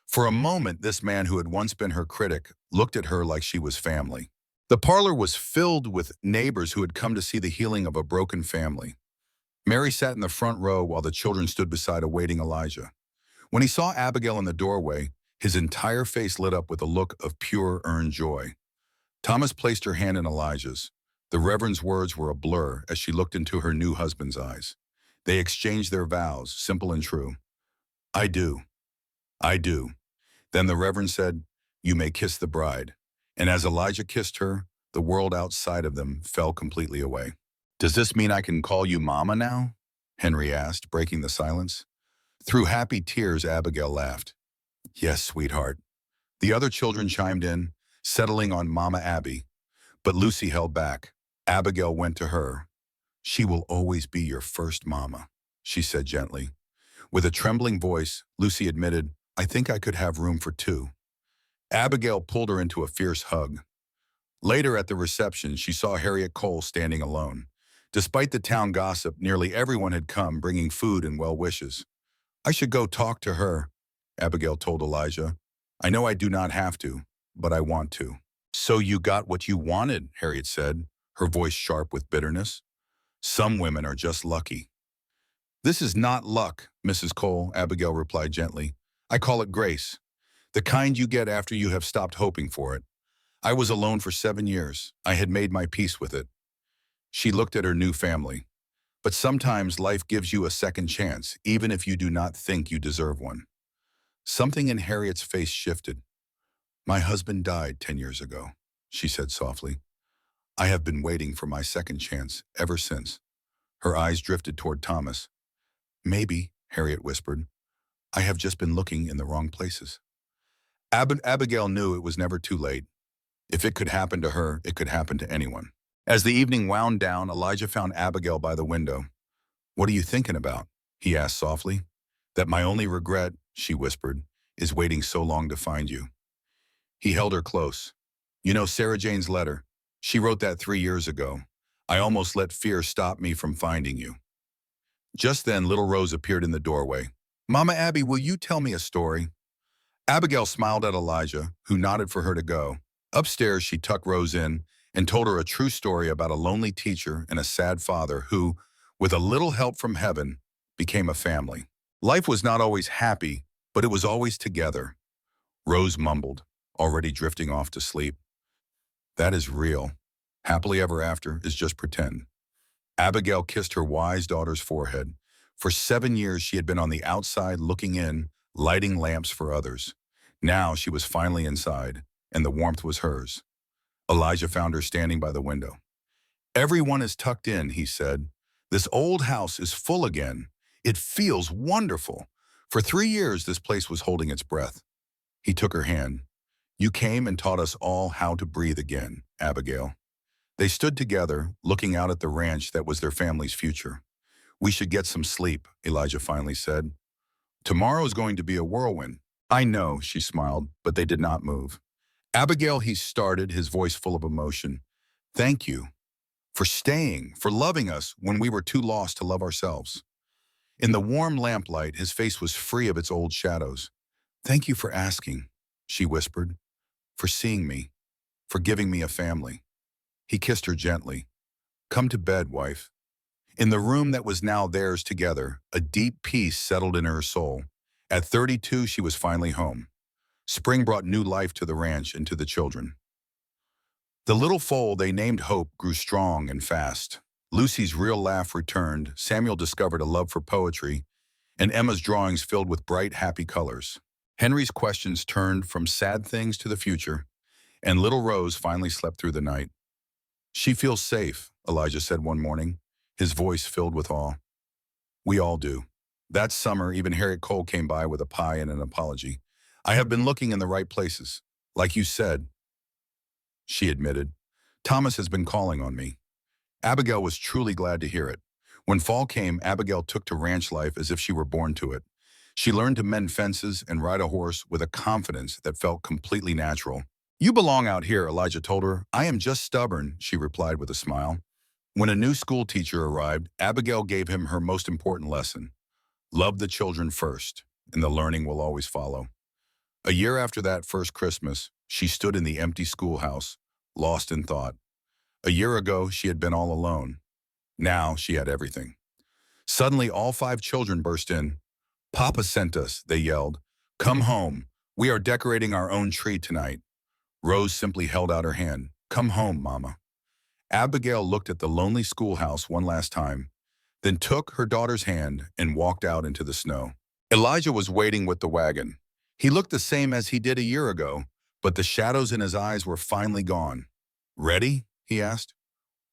For a moment, this man who had once been her critic looked at her like she was family. The parlor was filled with neighbors who had come to see the healing of a broken family. Mary sat in the front row while the children stood beside a waiting Elijah. When he saw Abigail in the doorway, his entire face lit up with a look of pure earned joy. Thomas placed her hand in Elijah's. The Reverend's words were a blur as she looked into her new husband's eyes. They exchanged their vows, simple and true. "I do. I do." Then the Reverend said, "You may kiss the bride." And as Elijah kissed her, the world outside of them fell completely away. "Does this mean I can call you Mama now?" Henry asked, breaking the silence. Through happy tears, Abigail laughed. "Yes, sweetheart." The other children chimed in, settling on Mama Abby. But Lucy held back. Abigail went to her. "She will always be your first mama," she said gently. With a trembling voice, Lucy admitted, "I think I could have room for two." Abigail pulled her into a fierce hug. Later at the reception, she saw Harriet Cole standing alone. Despite the town gossip, nearly everyone had come, bringing food and well wishes. "I should go talk to her," Abigail told Elijah. "I know I do not have to, but I want to." "So you got what you wanted," Harriet said, her voice sharp with bitterness. "Some women are just lucky." "This is not luck, Mrs. Cole," Abigail replied gently. "I call it grace. The kind you get after you have stopped hoping for it. I was alone for 7 years. I had made my peace with it." She looked at her new family. "But sometimes life gives you a second chance, even if you do not think you deserve one." Something in Harriet's face shifted. "My husband died 10 years ago," she said softly. "I have been waiting for my second chance ever since." Her eyes drifted toward Thomas. "Maybe," Harriet whispered, "I have just been looking in the wrong places." Abigail knew it was never too late. If it could happen to her, it could happen to anyone. As the evening wound down, Elijah found Abigail by the window. "What are you thinking about?" he asked softly. "That my only regret," she whispered, "is waiting so long to find you." He held her close. "You know Sarah Jane's letter? She wrote that 3 years ago. I almost let fear stop me from finding you." Just then, little Rose appeared in the doorway. "Mama Abby, will you tell me a story?" Abigail smiled at Elijah, who nodded for her to go. Upstairs, she tucked Rose in and told her a true story about a lonely teacher and a sad father who, with a little help from heaven, became a family. Life was not always happy, but it was always together. Rose mumbled, already drifting off to sleep. "That is real. Happily ever after is just pretend." Abigail kissed her wise daughter's forehead. For 7 years, she had been on the outside looking in, lighting lamps for others. Now she was finally inside, and the warmth was hers. Elijah found her standing by the window. "Everyone is tucked in," he said. "This old house is full again. It feels wonderful. For 3 years, this place was holding its breath." He took her hand. "You came and taught us all how to breathe again, Abigail." They stood together, looking out at the ranch that was their family's future. "We should get some sleep," Elijah finally said. "Tomorrow is going to be a whirlwind." "I know," she smiled, but they did not move. "Abigail," he started, his voice full of emotion. "Thank you for staying, for loving us when we were too lost to love ourselves." In the warm lamplight, his face was free of its old shadows. "Thank you for asking," she whispered, "for seeing me, for giving me a family." He kissed her gently. "Come to bed, wife." In the room that was now theirs together, a deep peace settled in her soul. At 32, she was finally home. Spring brought new life to the ranch and to the children. The little foal they named Hope grew strong and fast. Lucy's real laugh returned, Samuel discovered a love for poetry, and Emma's drawings filled with bright, happy colors. Henry's questions turned from sad things to the future, and little Rose finally slept through the night. "She feels safe," Elijah said one morning, his voice filled with awe. "We all do." That summer, even Harriet Cole came by with a pie and an apology. "I have been looking in the right places. Like you said," she admitted. "Thomas has been calling on me." Abigail was truly glad to hear it. When fall came, Abigail took to ranch life as if she were born to it. She learned to mend fences and ride a horse with a confidence that felt completely natural. "You belong out here," Elijah told her. "I am just stubborn," she replied with a smile. When a new school teacher arrived, Abigail gave him her most important lesson. Love the children first, and the learning will always follow. A year after that first Christmas, she stood in the empty schoolhouse, lost in thought. A year ago, she had been all alone. Now she had everything. Suddenly, all 5 children burst in. "Papa sent us," they yelled. "Come home. We are decorating our own tree tonight." Rose simply held out her hand. "Come home, Mama." Abigail looked at the lonely schoolhouse one last time, then took her daughter's hand and walked out into the snow. Elijah was waiting with the wagon. He looked the same as he did a year ago, but the shadows in his eyes were finally gone. "Ready?" he asked.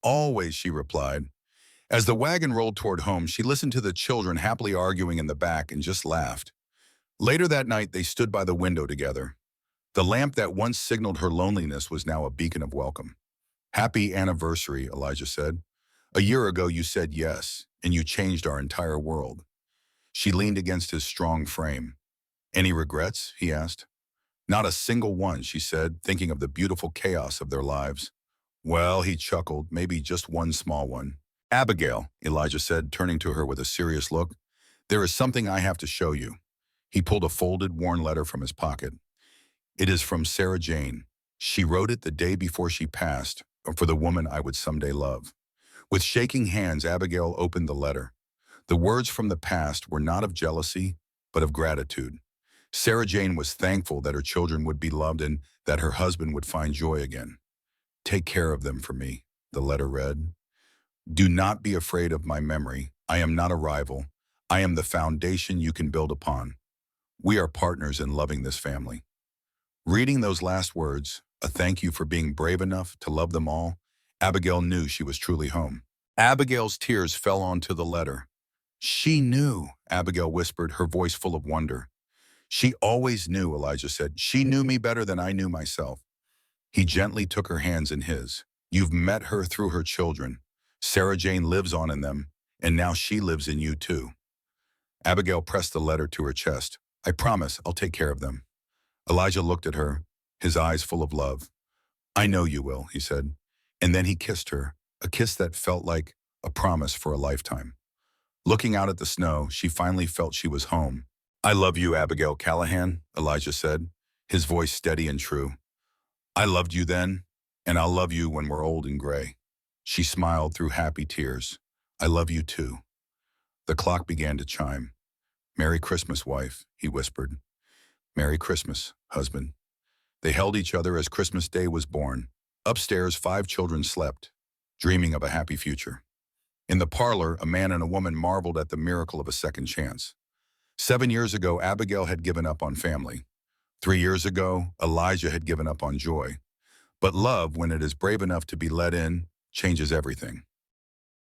"Always," she replied. As the wagon rolled toward home, she listened to the children happily arguing in the back and just laughed. Later that night, they stood by the window together. The lamp that once signaled her loneliness was now a beacon of welcome. "Happy anniversary," Elijah said. "A year ago you said yes, and you changed our entire world." She leaned against his strong frame. "Any regrets?" he asked. "Not a single one," she said, thinking of the beautiful chaos of their lives. "Well," he chuckled, "maybe just one small one." "Abigail," Elijah said, turning to her with a serious look, "there is something I have to show you." He pulled a folded, worn letter from his pocket. "It is from Sarah Jane. She wrote it the day before she passed, for the woman I would someday love." With shaking hands, Abigail opened the letter. The words from the past were not of jealousy, but of gratitude. Sarah Jane was thankful that her children would be loved and that her husband would find joy again. "Take care of them for me," the letter read. "Do not be afraid of my memory. I am not a rival. I am the foundation you can build upon. We are partners in loving this family." Reading those last words, a thank you for being brave enough to love them all, Abigail knew she was truly home. Abigail's tears fell onto the letter. "She knew," Abigail whispered, her voice full of wonder. "She always knew," Elijah said. "She knew me better than I knew myself." He gently took her hands in his. "You've met her through her children. Sarah Jane lives on in them, and now she lives in you too." Abigail pressed the letter to her chest. "I promise I'll take care of them." Elijah looked at her, his eyes full of love. "I know you will," he said. And then he kissed her, a kiss that felt like a promise for a lifetime. Looking out at the snow, she finally felt she was home. "I love you, Abigail Callahan," Elijah said, his voice steady and true. "I loved you then, and I'll love you when we're old and gray." She smiled through happy tears. "I love you too." The clock began to chime. "Merry Christmas, wife," he whispered. "Merry Christmas, husband." They held each other as Christmas Day was born. Upstairs, 5 children slept, dreaming of a happy future. In the parlor, a man and a woman marveled at the miracle of a second chance. 7 years ago, Abigail had given up on family. 3 years ago, Elijah had given up on joy. But love, when it is brave enough to be let in, changes everything.